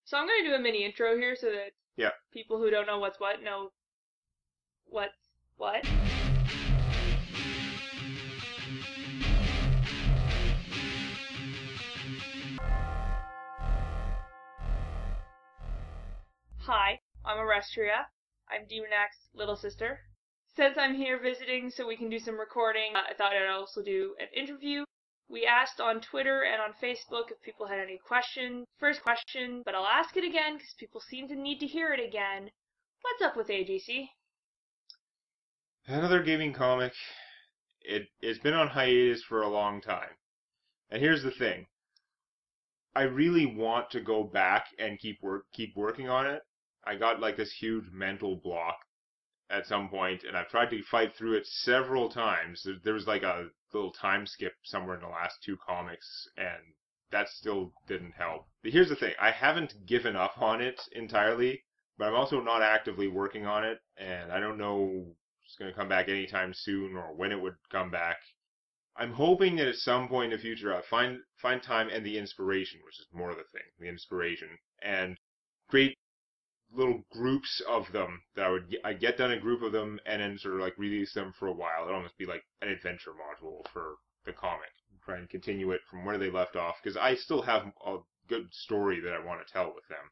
So I'm going to do a mini intro here so that people who don't know what's what know what's what. Hi, I'm Arestria. I'm Demonac's little sister. Since I'm here visiting so we can do some recording, I thought I'd also do an interview. We asked on Twitter and on Facebook if people had any questions. First question, but I'll ask it again because people seem to need to hear it again. What's up with AGC? Another gaming comic. It's been on hiatus for a long time. And here's the thing. I really want to go back and keep working on it. I got like this huge mental block at some point, and I've tried to fight through it several times. There was like a little time skip somewhere in the last two comics, and that still didn't help. But here's the thing. I haven't given up on it entirely, but I'm also not actively working on it, and I don't know if it's going to come back anytime soon or when it would come back. I'm hoping that at some point in the future I'll find time and the inspiration, which is more the thing, the inspiration, and create little groups of them that I'd get done a group of them and then sort of like release them for a while. It'd almost be like an adventure module for the comic. Try and continue it from where they left off, because I still have a good story that I want to tell with them.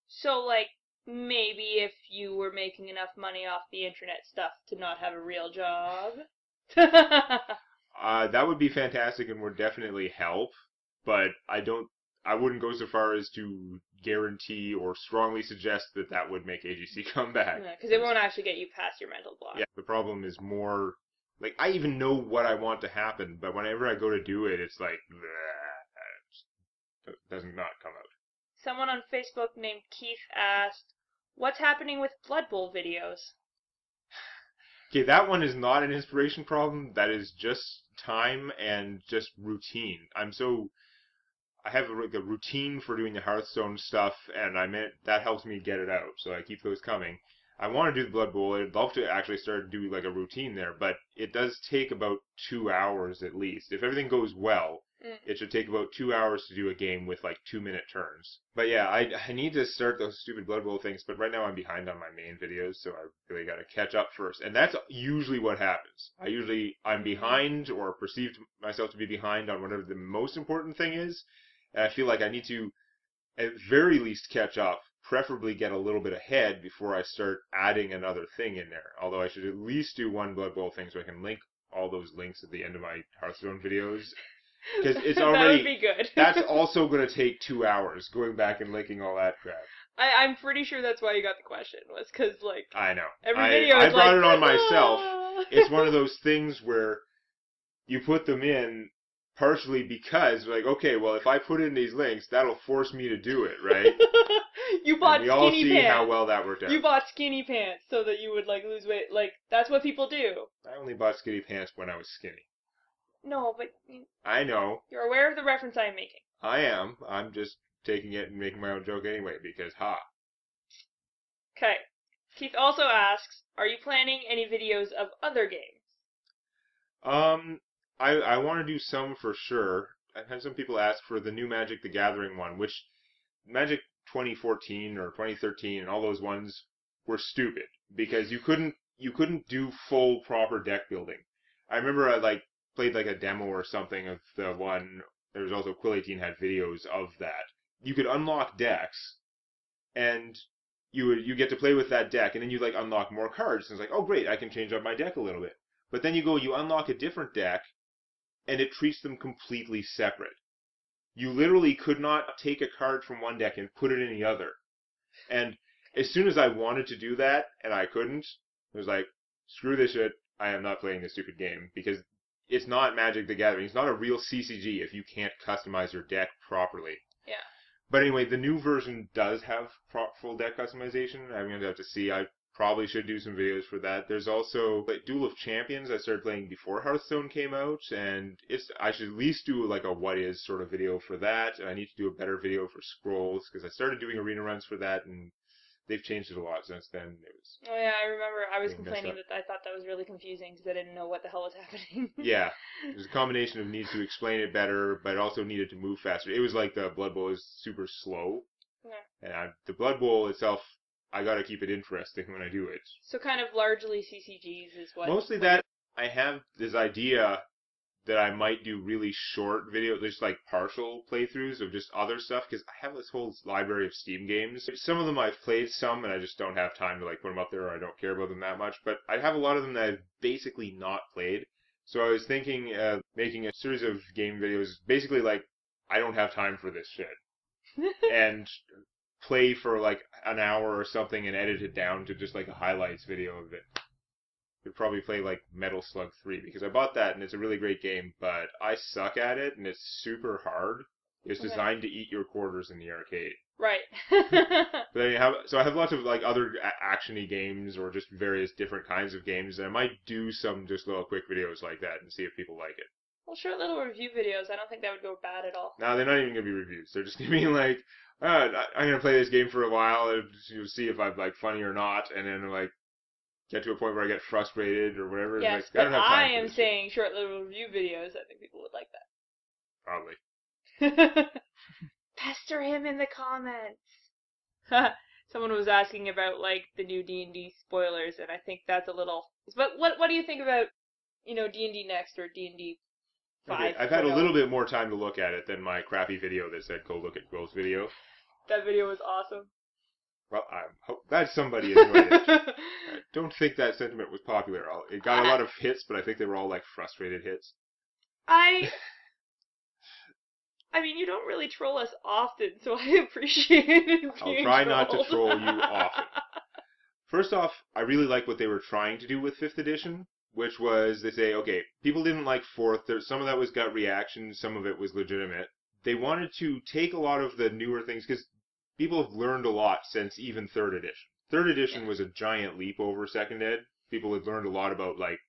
So, like, maybe if you were making enough money off the internet stuff to not have a real job? That would be fantastic and would definitely help, but I wouldn't go so far as to guarantee or strongly suggest that that would make AGC come back. Because it won't actually get you past your mental block. Yeah, the problem is more, like, I even know what I want to happen, but whenever I go to do it, it's like, it doesn't not come out. Someone on Facebook named Keith asked, what's happening with Blood Bowl videos? Okay, that one is not an inspiration problem. That is just time and just routine. I have a routine for doing the Hearthstone stuff, and that helps me get it out, so I keep those coming. I want to do the Blood Bowl. I'd love to actually start doing like a routine there, but it does take about 2 hours at least. If everything goes well, it should take about 2 hours to do a game with like 2-minute turns. But yeah, I need to start those stupid Blood Bowl things, but right now I'm behind on my main videos, so I really got to catch up first. And that's usually what happens. I'm behind or perceive myself to be behind on whatever the most important thing is. And I feel like I need to, at very least, catch up, preferably get a little bit ahead before I start adding another thing in there. Although I should at least do one Blood Bowl thing so I can link all those links at the end of my Hearthstone videos. Because it's already... That would be good. That's also going to take 2 hours, going back and linking all that crap. I'm pretty sure that's why you got the question, was because, like... I know. Every video is I brought it on myself. It's one of those things where you put them in partially because, like, okay, well, if I put in these links, that'll force me to do it, right? You bought skinny pants. We all see how well that worked out. You bought skinny pants so that you would, like, lose weight. Like, that's what people do. I only bought skinny pants when I was skinny. No, but... I know. You're aware of the reference I'm making. I am. I'm just taking it and making my own joke anyway, because, Okay. Keith also asks, are you planning any videos of other games? I want to do some for sure. I've had some people ask for the new Magic the Gathering one, which Magic 2014 or 2013 and all those ones were stupid because you couldn't do full proper deck building. I remember I played like a demo or something of the one. There was also Quill18 had videos of that. You could unlock decks, and you get to play with that deck, and then you like unlock more cards. And it's like, oh great, I can change up my deck a little bit. But then you unlock a different deck, and it treats them completely separate. You literally could not take a card from one deck and put it in the other. And as soon as I wanted to do that, and I couldn't, it was like, screw this shit, I am not playing this stupid game, because it's not Magic the Gathering. It's not a real CCG if you can't customize your deck properly. Yeah. But anyway, the new version does have full deck customization. I'm going to have to see. I probably should do some videos for that. There's also like Duel of Champions I started playing before Hearthstone came out, and I should at least do like a what is sort of video for that, and I need to do a better video for Scrolls, because I started doing arena runs for that, and they've changed it a lot since then. Oh yeah, I remember I was complaining that I thought that was really confusing because I didn't know what the hell was happening. Yeah, it was a combination of needs to explain it better, but it also needed to move faster. It was like the Blood Bowl is super slow. Yeah. And The Blood Bowl itself, I gotta keep it interesting when I do it. So kind of largely CCGs is what... Mostly that, I have this idea that I might do really short videos, just like partial playthroughs of just other stuff, because I have this whole library of Steam games. Some of them I've played some, and I just don't have time to like put them up there, or I don't care about them that much, but I have a lot of them that I've basically not played. So I was thinking of making a series of game videos, basically like, I don't have time for this shit. And play for like an hour or something and edit it down to just like a highlights video of it. Could probably play like Metal Slug 3 because I bought that and it's a really great game, but I suck at it and it's super hard. It's designed to eat your quarters in the arcade. Right. But I have lots of like other actiony games or just various different kinds of games, and I might do some just little quick videos like that and see if people like it. Well, short little review videos, I don't think that would go bad at all. No, they're not even going to be reviews. They're just going to be like, I'm going to play this game for a while and you'll see if I'm like funny or not, and then like get to a point where I get frustrated or whatever. Yes, like, but I am saying short little review videos. I think people would like that. Probably. Pester him in the comments. Someone was asking about like the new D&D spoilers, and I think that's a little. But what do you think about D&D Next or D&D 5? Okay, I've had a little bit more time to look at it than my crappy video that said go look at Quill's video. That video was awesome. Well, I hope glad somebody enjoyed it. I don't think that sentiment was popular. It got a lot of hits, but I think they were all like frustrated hits. I mean, you don't really troll us often, so I appreciate it. I'll try not to troll you often. First off, I really like what they were trying to do with 5th edition, which was they say, okay, people didn't like 4th. Some of that was gut reaction, some of it was legitimate. They wanted to take a lot of the newer things, because people have learned a lot since even 3rd edition. 3rd edition was a giant leap over 2nd ed. People had learned a lot about, like,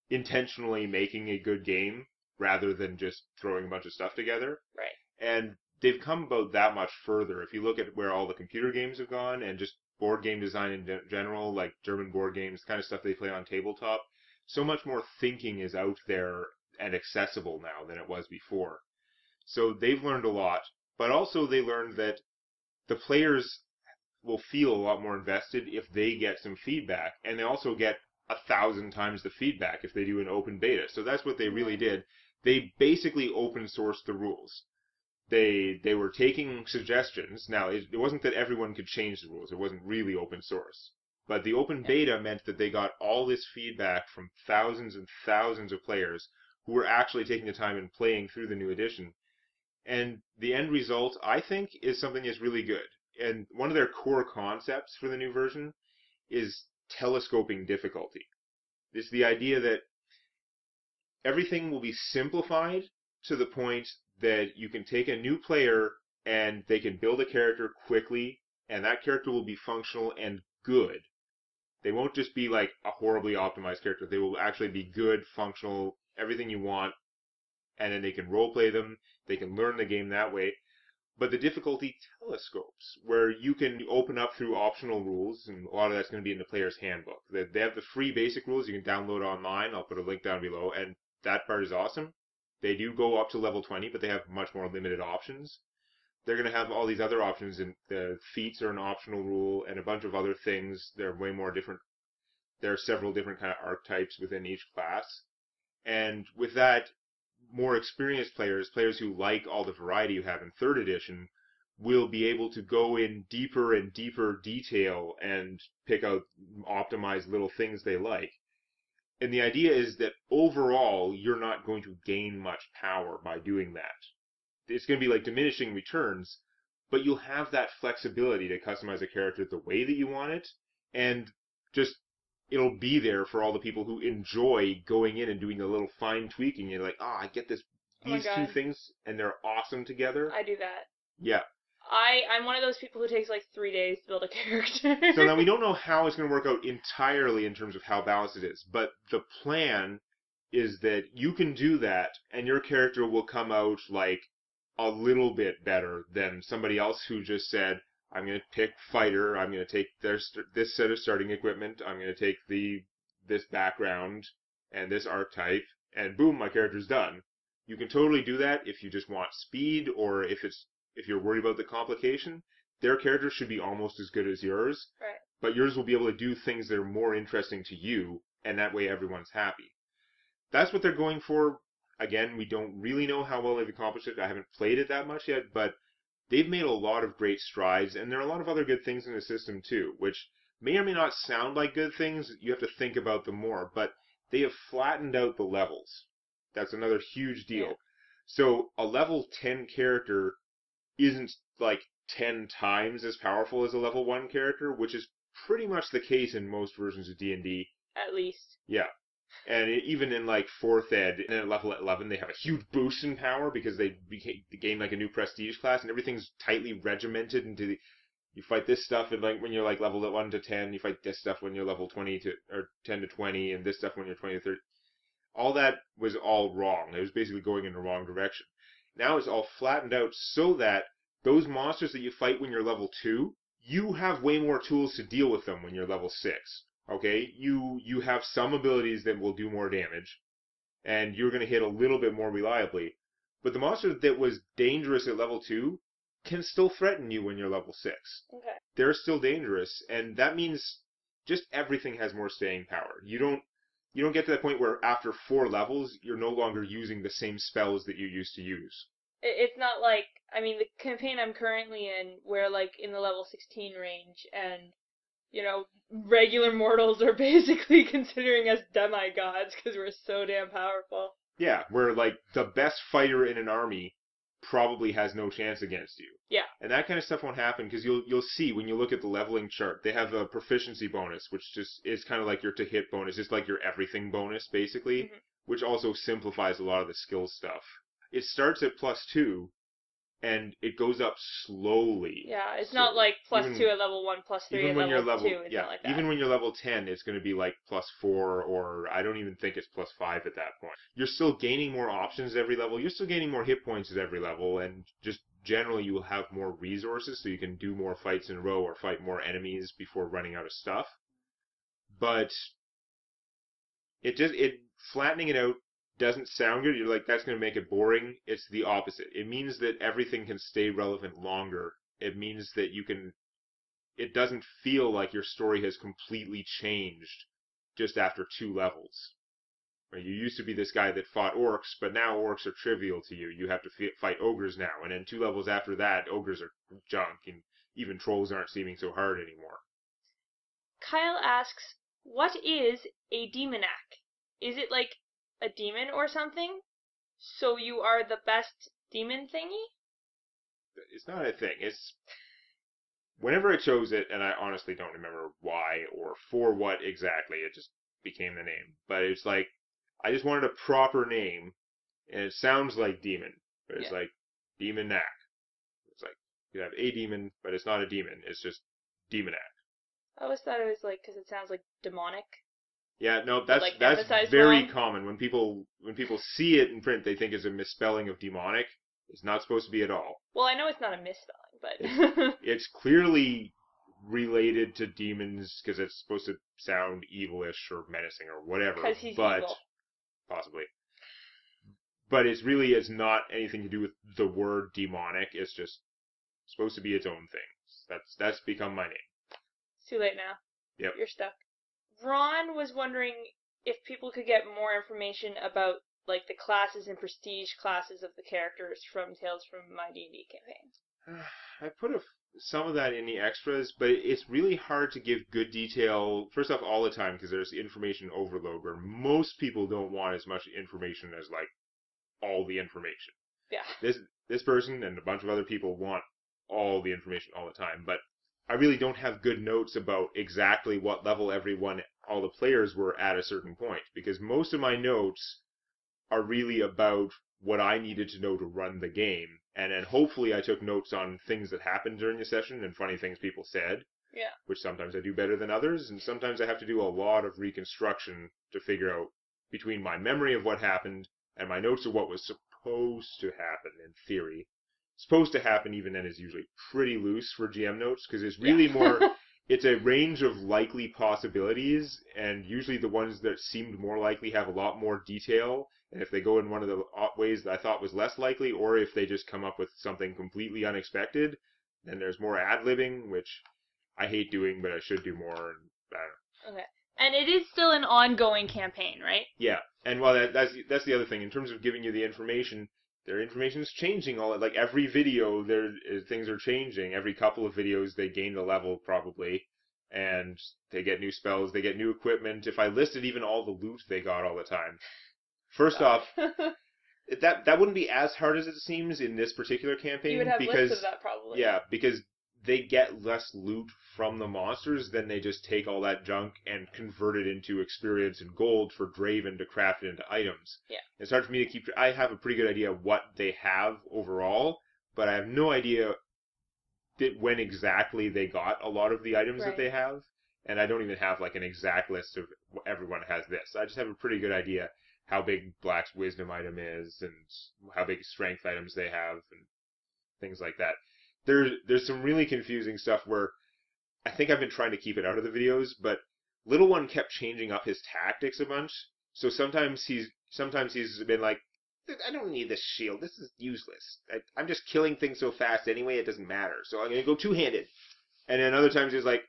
intentionally making a good game rather than just throwing a bunch of stuff together. Right. And they've come about that much further. If you look at where all the computer games have gone and just board game design in general, like German board games, the kind of stuff they play on tabletop, so much more thinking is out there and accessible now than it was before. So they've learned a lot, but also they learned that the players will feel a lot more invested if they get some feedback, and they also get 1,000 times the feedback if they do an open beta. So that's what they really did. They basically open sourced the rules. They were taking suggestions. Now, it wasn't that everyone could change the rules. It wasn't really open source. But the open beta meant that they got all this feedback from thousands and thousands of players who were actually taking the time and playing through the new edition. And the end result, I think, is something that's really good. And one of their core concepts for the new version is telescoping difficulty. It's the idea that everything will be simplified to the point that you can take a new player and they can build a character quickly, and that character will be functional and good. They won't just be like a horribly optimized character. They will actually be good, functional, everything you want, and then they can roleplay them. They can learn the game that way. But the difficulty telescopes, where you can open up through optional rules, and a lot of that's going to be in the player's handbook. They have the free basic rules you can download online. I'll put a link down below, and that part is awesome. They do go up to level 20, but they have much more limited options. They're going to have all these other options, and the feats are an optional rule, and a bunch of other things. They're way more different. There are several different kind of archetypes within each class. And with that, more experienced players who like all the variety you have in 3rd edition, will be able to go in deeper and deeper detail and pick out optimized little things they like. And the idea is that overall, you're not going to gain much power by doing that. It's going to be like diminishing returns, but you'll have that flexibility to customize a character the way that you want it, and just it'll be there for all the people who enjoy going in and doing a little fine tweaking. You're like, I get these two things, and they're awesome together. I do that. Yeah. I'm one of those people who takes like 3 days to build a character. So now we don't know how it's going to work out entirely in terms of how balanced it is, but the plan is that you can do that, and your character will come out like a little bit better than somebody else who just said, I'm going to pick fighter, I'm going to take this set of starting equipment, I'm going to take this background and this archetype, and boom, my character's done. You can totally do that if you just want speed, or if you're worried about the complication. their characters should be almost as good as yours. Right. But yours will be able to do things that are more interesting to you, and that way everyone's happy. That's what they're going for. Again, we don't really know how well they've accomplished it. I haven't played it that much yet, but they've made a lot of great strides, and there are a lot of other good things in the system too, which may or may not sound like good things. You have to think about them more, but they have flattened out the levels. That's another huge deal. Yeah. So a level 10 character isn't like 10 times as powerful as a level 1 character, which is pretty much the case in most versions of D&D. At least. Yeah. And even in like 4th ed, and at level 11, they have a huge boost in power because they gain like a new prestige class, and everything's tightly regimented into the, you fight this stuff and like when you're like level 1 to 10, you fight this stuff when you're level 20 to, or 10 to 20, and this stuff when you're 20 to 30. All that was all wrong. It was basically going in the wrong direction. Now it's all flattened out so that those monsters that you fight when you're level 2, you have way more tools to deal with them when you're level 6. Okay? You have some abilities that will do more damage, and you're going to hit a little bit more reliably. But the monster that was dangerous at level 2 can still threaten you when you're level 6. Okay. They're still dangerous, and that means just everything has more staying power. You don't get to that point where after 4 levels, you're no longer using the same spells that you used to use. It's not like, I mean, the campaign I'm currently in, we're like in the level 16 range, and, you know, regular mortals are basically considering us demigods because we're so damn powerful. Yeah, where like the best fighter in an army probably has no chance against you. Yeah. And that kind of stuff won't happen because you'll see when you look at the leveling chart, they have a proficiency bonus, which just is kind of like your to-hit bonus, just like your everything bonus, basically, which also simplifies a lot of the skill stuff. It starts at +2, and it goes up slowly. Yeah, it's not like +2 at level 1, +3 at level 2. It's not like that. Even when you're level 10, it's going to be like +4, or I don't even think it's +5 at that point. You're still gaining more options every level. You're still gaining more hit points at every level, and just generally you will have more resources, so you can do more fights in a row or fight more enemies before running out of stuff. But it flattening it out doesn't sound good. You're like, that's going to make it boring. It's the opposite. It means that everything can stay relevant longer. It means that it doesn't feel like your story has completely changed just after 2 levels. Right? You used to be this guy that fought orcs, but now orcs are trivial to you. You have to fight ogres now. And then 2 levels after that, ogres are junk, and even trolls aren't seeming so hard anymore. Kyle asks, what is a Demonac? Is it like a demon or something? So you are the best demon thingy? It's not a thing. It's whenever I chose it, and I honestly don't remember why or for what exactly, it just became the name. But it's like, I just wanted a proper name, and it sounds like demon, but it's like Demonac. It's like, you have a demon, but it's not a demon. It's just Demonac. I always thought it was like, because it sounds like demonic. Yeah, no, that's like, that's very wrong. common. When people see it in print, they think it's a misspelling of demonic. It's not supposed to be at all. Well, I know it's not a misspelling, but It's clearly related to demons because it's supposed to sound evilish or menacing or whatever. Because he's but evil. Possibly. But it's not anything to do with the word demonic. It's just supposed to be its own thing. That's become my name. It's too late now. Yep. You're stuck. Ron was wondering if people could get more information about like the classes and prestige classes of the characters from Tales from My D&D campaign. I put some of that in the extras, but it's really hard to give good detail, first off, all the time, because there's information overload where most people don't want as much information as, like, all the information. Yeah. This person and a bunch of other people want all the information all the time, but I really don't have good notes about exactly what level all the players were at a certain point, because most of my notes are really about what I needed to know to run the game, and then hopefully I took notes on things that happened during the session and funny things people said, which sometimes I do better than others, and sometimes I have to do a lot of reconstruction to figure out between my memory of what happened and my notes of what was supposed to happen in theory. Supposed to happen even then is usually pretty loose for GM notes, because it's really more, it's a range of likely possibilities, and usually the ones that seemed more likely have a lot more detail, and if they go in one of the ways that I thought was less likely, or if they just come up with something completely unexpected, then there's more ad-libbing, which I hate doing, but I should do more. And I don't know. Okay. And it is still an ongoing campaign, right? Yeah, and well, that's the other thing in terms of giving you the information. Their information is changing like every video. Things are changing. Every couple of videos, they gain a level probably, and they get new spells. They get new equipment. If I listed even all the loot they got all the time, first off, that wouldn't be as hard as it seems in this particular campaign. You would have because, lists of that probably. Yeah, because they get less loot from the monsters, then they just take all that junk and convert it into experience and gold for Draven to craft it into items. Yeah. It's hard for me to keep... I have a pretty good idea of what they have overall, but I have no idea when exactly they got a lot of the items that they have, and I don't even have like an exact list of everyone has this. I just have a pretty good idea how big Black's wisdom item is, and how big strength items they have, and things like that. There's some really confusing stuff where I think I've been trying to keep it out of the videos, but Little One kept changing up his tactics a bunch. So sometimes he's been like, I don't need this shield. This is useless. I'm just killing things so fast anyway, it doesn't matter. So I'm going to go two-handed. And then other times he's like,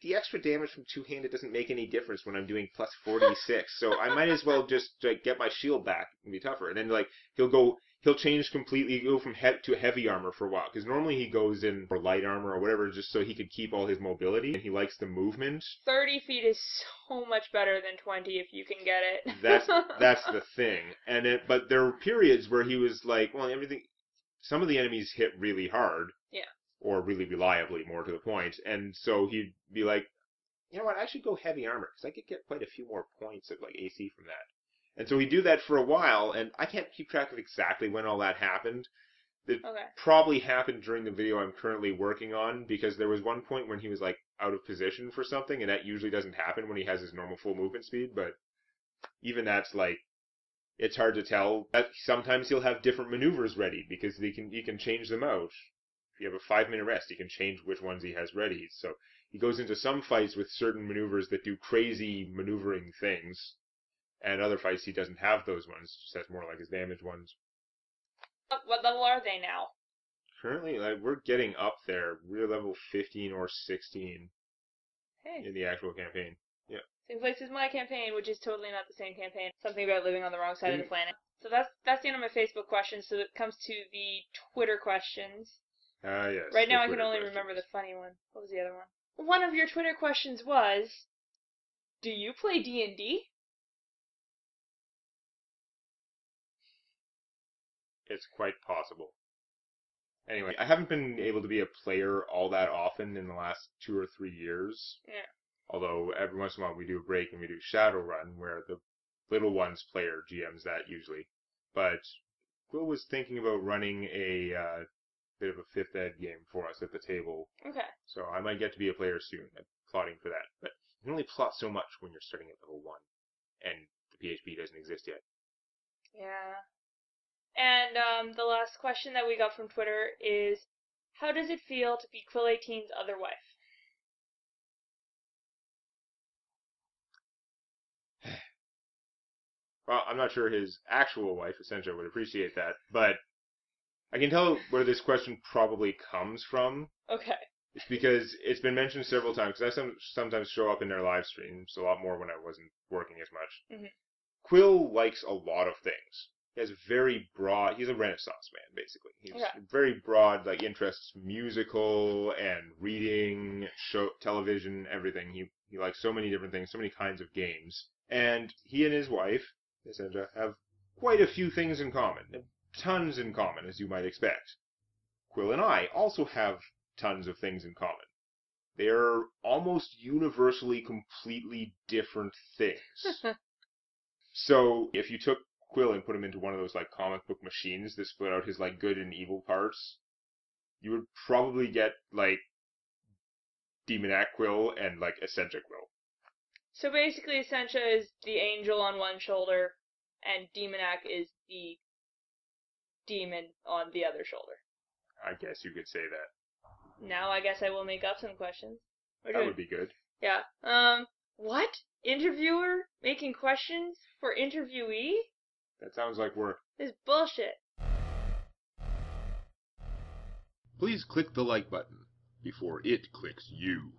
the extra damage from two-handed doesn't make any difference when I'm doing plus 46. So I might as well just get my shield back and be tougher. And then like he'll change completely, go from to heavy armor for a while. Because normally he goes in for light armor or whatever just so he could keep all his mobility. And he likes the movement. 30 feet is so much better than 20 if you can get it. That's the thing. But there were periods where he was like, well, some of the enemies hit really hard. Yeah. Or really reliably, more to the point. And so he'd be like, you know what, I should go heavy armor, because I could get quite a few more points of like AC from that. And so he'd do that for a while, and I can't keep track of exactly when all that happened. It probably happened during the video I'm currently working on, because there was one point when he was like out of position for something, and that usually doesn't happen when he has his normal full movement speed, but even that's like, it's hard to tell. Sometimes he'll have different maneuvers ready, because he can change them out. If you have a 5-minute rest, he can change which ones he has ready. So he goes into some fights with certain maneuvers that do crazy maneuvering things, and other fights he doesn't have those ones. Just has more like his damage ones. What level are they now? Currently, we're getting up there. We're level 15 or 16 in the actual campaign. Yeah. Same place as my campaign, which is totally not the same campaign. Something about living on the wrong side of the planet. So that's the end of my Facebook questions. So it comes to the Twitter questions. Yes. Right now I can only remember the funny one. What was the other one? One of your Twitter questions was, do you play D&D? It's quite possible. Anyway, I haven't been able to be a player all that often in the last 2 or 3 years. Yeah. Although every once in a while we do a break and we do Shadowrun, where the Little Ones player GMs that usually. But Will was thinking about running a bit of a 5th ed game for us at the table. Okay. So I might get to be a player soon. I'm plotting for that. But you can only plot so much when you're starting at level 1. And the PHP doesn't exist yet. Yeah. And the last question that we got from Twitter is, how does it feel to be Quill 18's other wife? Well, I'm not sure his actual wife, Essentia, would appreciate that, but I can tell where this question probably comes from. Okay. It's because it's been mentioned several times, because I sometimes show up in their live streams, a lot more when I wasn't working as much. Mm-hmm. Quill likes a lot of things. He has very broad, he's a Renaissance man, basically. He's very broad, like, interests, musical and reading, television, everything. He likes so many different things, so many kinds of games. And he and his wife, Essendra, have quite a few things in common. Tons in common, as you might expect. Quill and I also have tons of things in common. They are almost universally completely different things. So, if you took Quill and put him into one of those, like, comic book machines that split out his, like, good and evil parts, you would probably get, like, Demonac Quill and, like, Essentia Quill. So basically, Essentia is the angel on one shoulder, and Demonac is the demon on the other shoulder. I guess you could say that. Now I guess I will make up some questions. That would be good. Yeah. What? Interviewer making questions for interviewee? That sounds like work. This is bullshit. please click the like button before it clicks you.